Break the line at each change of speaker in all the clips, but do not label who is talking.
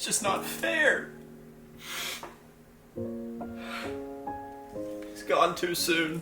It's just not fair. He's gone too soon.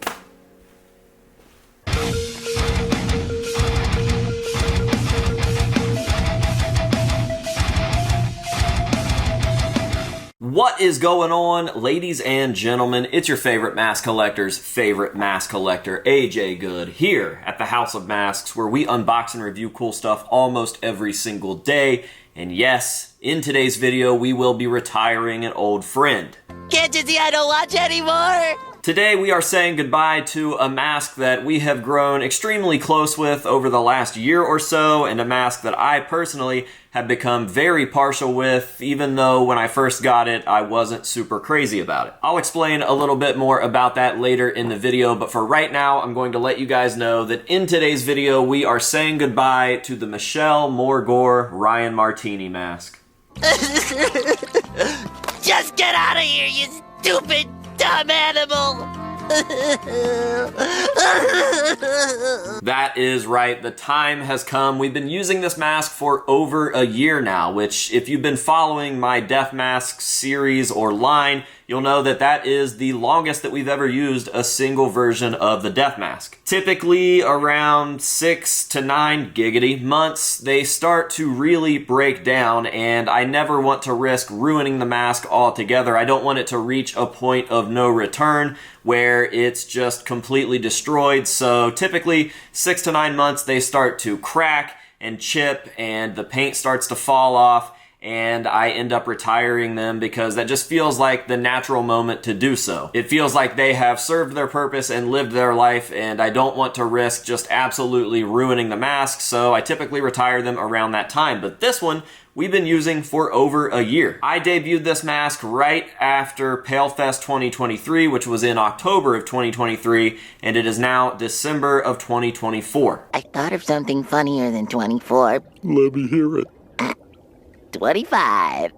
What is going on, ladies and gentlemen? It's your favorite mask collector's favorite mask collector, AJ Good, here at the House of Masks, where we unbox and review cool stuff almost every single day. And yes, in today's video, we will be retiring an old friend.
Can't you see I don't watch anymore?
Today, we are saying goodbye to a mask that we have grown extremely close with over the last year or so, and a mask that I personally have become very partial with, even though when I first got it, I wasn't super crazy about it. I'll explain a little bit more about that later in the video, but for right now, I'm going to let you guys know that in today's video, we are saying goodbye to the Michelle Morgore Ryan Martini mask.
Just get out of here, you stupid, dumb animal!
That is right, the time has come. We've been using this mask for over a year now, which if you've been following my Death Mask series or line, you'll know that that is the longest that we've ever used a single version of the Death Mask. Typically around 6 to 9 giggity months, they start to really break down, and I never want to risk ruining the mask altogether. I don't want it to reach a point of no return where it's just completely destroyed. So typically 6 to 9 months, they start to crack and chip and the paint starts to fall off, and I end up retiring them because that just feels like the natural moment to do so. It feels like they have served their purpose and lived their life, and I don't want to risk just absolutely ruining the mask, so I typically retire them around that time. But this one, we've been using for over a year. I debuted this mask right after PaleFest 2023, which was in October of 2023, and it is now December of 2024.
I thought of something funnier than 24.
Let me hear it.
25.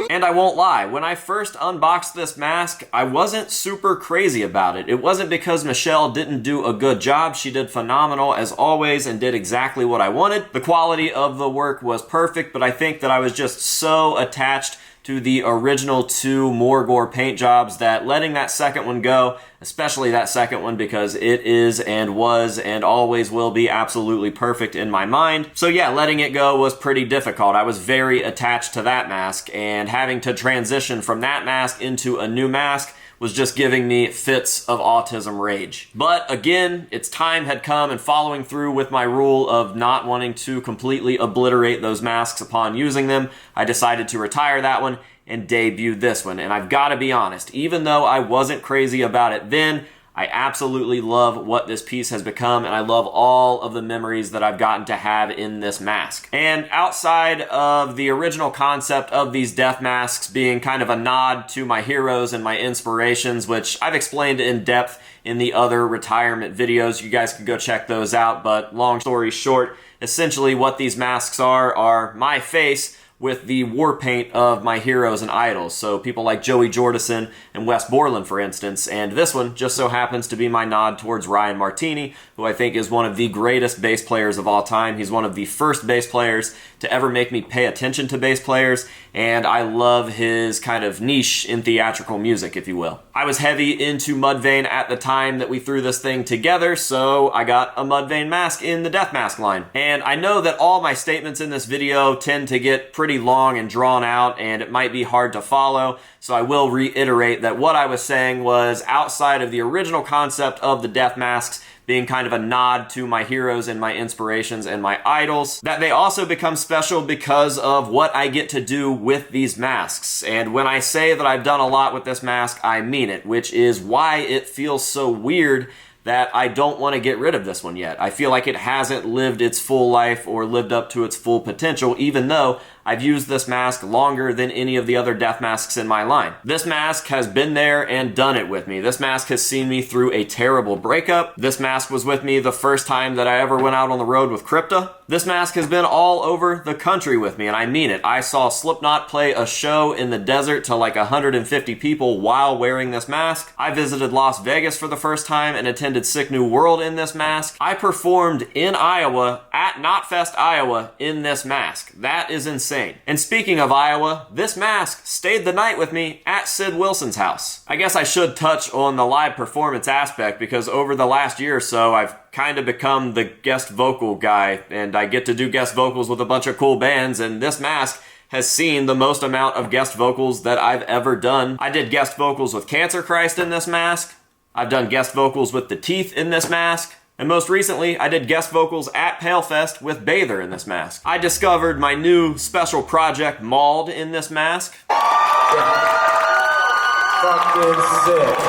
And I won't lie, when I first unboxed this mask, I wasn't super crazy about it. It wasn't because Michelle didn't do a good job. She did phenomenal as always and did exactly what I wanted. The quality of the work was perfect, but I think that I was just so attached to the original 2 Morgore paint jobs that letting that second one go, especially that second one, because it is and was and always will be absolutely perfect in my mind. So yeah, letting it go was pretty difficult. I was very attached to that mask, and having to transition from that mask into a new mask was just giving me fits of autism rage. But again, its time had come, and following through with my rule of not wanting to completely obliterate those masks upon using them, I decided to retire that one and debut this one. And I've got to be honest, even though I wasn't crazy about it then, I absolutely love what this piece has become, and I love all of the memories that I've gotten to have in this mask. And outside of the original concept of these death masks being kind of a nod to my heroes and my inspirations, which I've explained in depth in the other retirement videos, you guys can go check those out, but long story short, essentially what these masks are my face with the war paint of my heroes and idols. So people like Joey Jordison and Wes Borland, for instance. And this one just so happens to be my nod towards Ryan Martini, who I think is one of the greatest bass players of all time. He's one of the first bass players to ever make me pay attention to bass players, and I love his kind of niche in theatrical music, if you will. I was heavy into Mudvayne at the time that we threw this thing together, so I got a Mudvayne mask in the Death Mask line. And I know that all my statements in this video tend to get pretty long and drawn out, and it might be hard to follow, so I will reiterate that what I was saying was, outside of the original concept of the Death Masks being kind of a nod to my heroes and my inspirations and my idols, that they also become special because of what I get to do with these masks. And when I say that I've done a lot with this mask, I mean it, which is why it feels so weird that I don't want to get rid of this one yet. I feel like it hasn't lived its full life or lived up to its full potential, even though I've used this mask longer than any of the other death masks in my line. This mask has been there and done it with me. This mask has seen me through a terrible breakup. This mask was with me the first time that I ever went out on the road with Crypta. This mask has been all over the country with me, and I mean it. I saw Slipknot play a show in the desert to like 150 people while wearing this mask. I visited Las Vegas for the first time and attended Sick New World in this mask. I performed in Iowa at Knotfest, Iowa in this mask. That is insane. insane. And speaking of Iowa, this mask stayed the night with me at Sid Wilson's house. I guess I should touch on the live performance aspect because over the last year or so, I've kind of become the guest vocal guy, and I get to do guest vocals with a bunch of cool bands, and this mask has seen the most amount of guest vocals that I've ever done. I did guest vocals with Cancer Christ in this mask. I've done guest vocals with The Teeth in this mask. And most recently, I did guest vocals at Palefest with Bather in this mask. I discovered my new special project, Mauled, in this mask.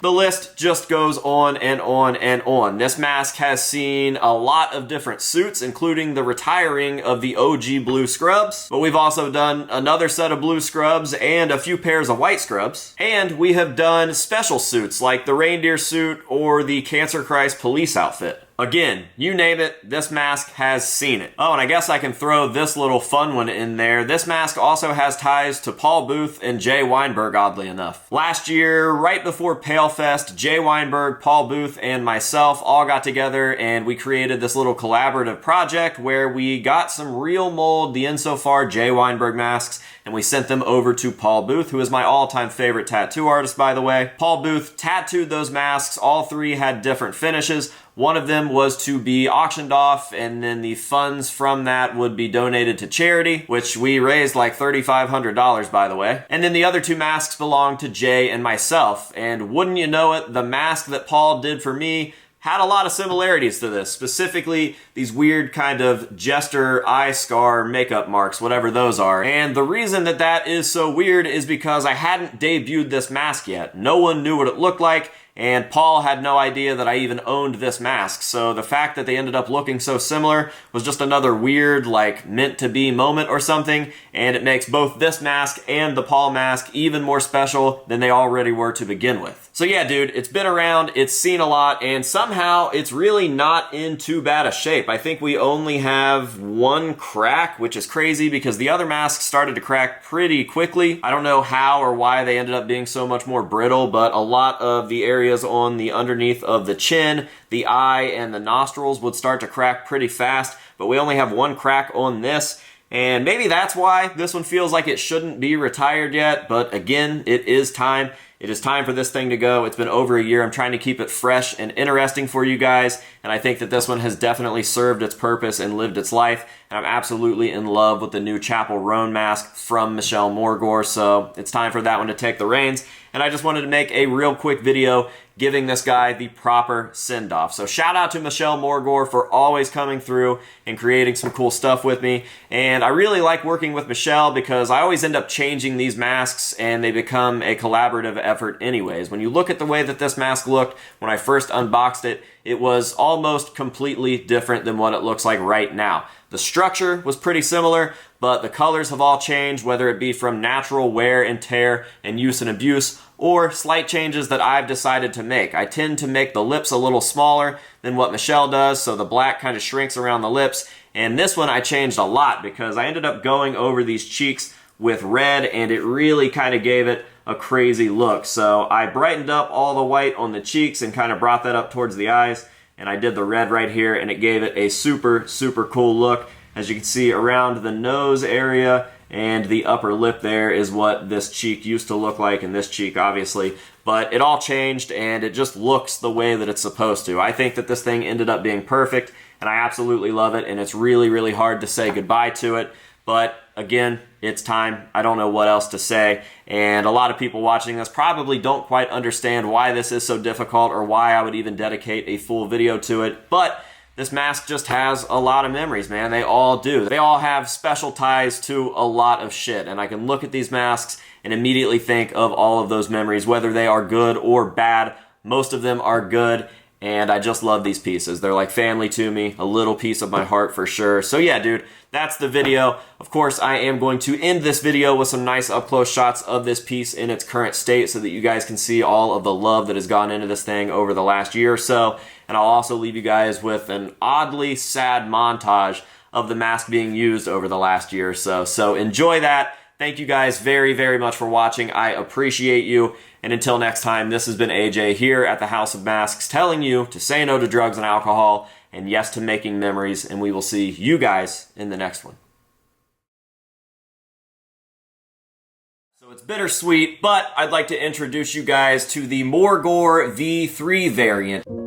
The list just goes on and on and on. This mask has seen a lot of different suits, including the retiring of the OG blue scrubs, but we've also done another set of blue scrubs and a few pairs of white scrubs. And we have done special suits like the reindeer suit or the Cancer Christ police outfit. Again, you name it, this mask has seen it. Oh, and I guess I can throw this little fun one in there. This mask also has ties to Paul Booth and Jay Weinberg, oddly enough. Last year, right before Palefest, Jay Weinberg, Paul Booth, and myself all got together and we created this little collaborative project where we got some real mold, the Insofar Jay Weinberg masks, and we sent them over to Paul Booth, who is my all-time favorite tattoo artist, by the way. Paul Booth tattooed those masks. All three had different finishes. One of them was to be auctioned off, and then the funds from that would be donated to charity, which we raised like $3,500, by the way. And then the other two masks belonged to Jay and myself. And wouldn't you know it, the mask that Paul did for me had a lot of similarities to this, specifically these weird kind of jester eye scar makeup marks, whatever those are. And the reason that that is so weird is because I hadn't debuted this mask yet. No one knew what it looked like, and Paul had no idea that I even owned this mask. So the fact that they ended up looking so similar was just another weird, like, meant-to-be moment or something, and it makes both this mask and the Paul mask even more special than they already were to begin with. So yeah, dude, it's been around, it's seen a lot, and somehow it's really not in too bad a shape. I think we only have one crack, which is crazy because the other masks started to crack pretty quickly. I don't know how or why they ended up being so much more brittle, but a lot of the areas on the underneath of the chin, the eye, and the nostrils would start to crack pretty fast, but we only have one crack on this. And maybe that's why this one feels like it shouldn't be retired yet, but again, it is time. It is time for this thing to go. It's been over a year. I'm trying to keep it fresh and interesting for you guys, and I think that this one has definitely served its purpose and lived its life, and I'm absolutely in love with the new Chapel Roan mask from Michelle Morgore, so it's time for that one to take the reins. And I just wanted to make a real quick video giving this guy the proper send-off. So shout out to Michelle Morgore for always coming through and creating some cool stuff with me. And I really like working with Michelle because I always end up changing these masks and they become a collaborative effort anyways. When you look at the way that this mask looked when I first unboxed it, it was almost completely different than what it looks like right now. The structure was pretty similar, but the colors have all changed, whether it be from natural wear and tear and use and abuse, or slight changes that I've decided to make. I tend to make the lips a little smaller than what Michelle does, so the black kind of shrinks around the lips. And this one I changed a lot because I ended up going over these cheeks with red, and it really kind of gave it a crazy look. So I brightened up all the white on the cheeks and kind of brought that up towards the eyes, and I did the red right here, and it gave it a super, super cool look. As you can see, around the nose area and the upper lip there is what this cheek used to look like, and this cheek obviously, but it all changed and it just looks the way that it's supposed to. I think that this thing ended up being perfect, and I absolutely love it, and it's really, really hard to say goodbye to it, but again, it's time. I don't know what else to say, and a lot of people watching this probably don't quite understand why this is so difficult or why I would even dedicate a full video to it, but this mask just has a lot of memories, man. They all do. They all have special ties to a lot of shit, and I can look at these masks and immediately think of all of those memories, whether they are good or bad. Most of them are good, and I just love these pieces. They're like family to me, a little piece of my heart for sure. So yeah, dude, that's the video. Of course, I am going to end this video with some nice up-close shots of this piece in its current state so that you guys can see all of the love that has gone into this thing over the last year or so. And I'll also leave you guys with an oddly sad montage of the mask being used over the last year or so. So enjoy that. Thank you guys very, very much for watching. I appreciate you. And until next time, this has been AJ here at the House of Masks telling you to say no to drugs and alcohol and yes to making memories. And we will see you guys in the next one. It's bittersweet, but I'd like to introduce you guys to the More Gore V3 variant.